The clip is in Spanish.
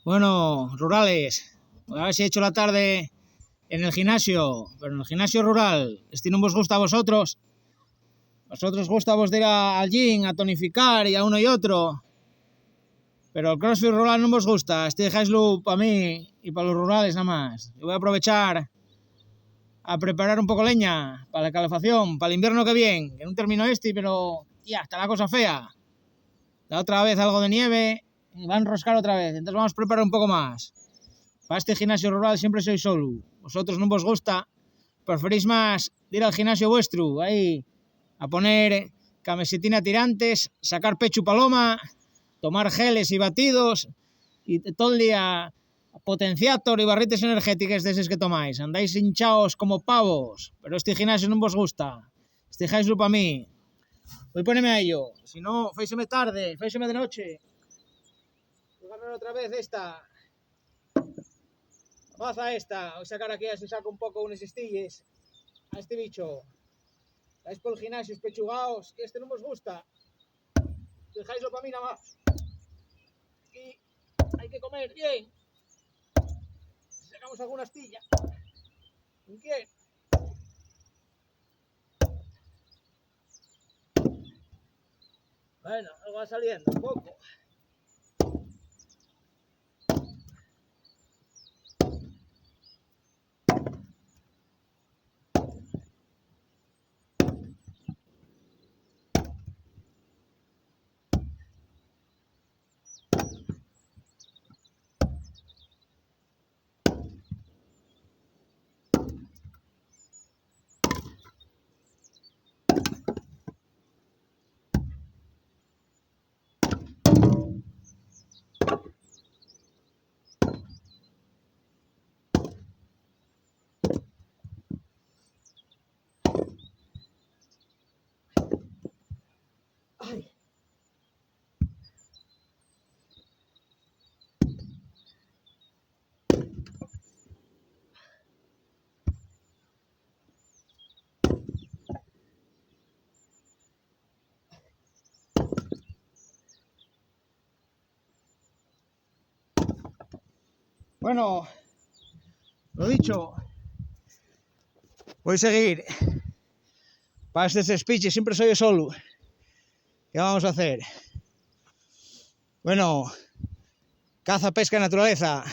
Bueno, rurales, a ver si he hecho la tarde en el gimnasio, pero en el gimnasio rural. Este no vos gusta a vosotros. Vosotros gusta vos de ir al gym, a tonificar y a uno y otro. Pero el CrossFit rural no vos gusta. Este dejáislo para mí y para los rurales nada más. Yo voy a aprovechar a preparar un poco leña para la calefacción, para el invierno que viene. Que no termino pero ya está la cosa fea. Da otra vez algo de nieve y va a enroscar otra vez. Entonces vamos a preparar un poco más. Para este gimnasio rural siempre soy solo. Vosotros no vos gusta. Preferís más ir al gimnasio vuestro, ahí, a poner camisetina tirantes, sacar pecho paloma, tomar geles y batidos y todo el día potenciator y barrites energéticas de esos que tomáis. Andáis hinchaos como pavos, pero este gimnasio no vos gusta. Este dejáislo para mí. Voy a ponerme a ello. Si no, féiseme tarde, féiseme de noche. Voy a ganar otra vez esta. Baza esta. Voy a sacar aquí, así saco un poco unos estilles a este bicho. Vais por el gimnasio pechugaos, que este no os gusta. Dejáislo para mí nada más. Aquí hay que comer bien. Sacamos alguna astilla. ¿Con quién? Bueno, algo va saliendo, un poco. Ay. Bueno, lo dicho, voy a seguir. Para este speech siempre soy yo solo. ¿Qué vamos a hacer? Bueno, caza, pesca y naturaleza.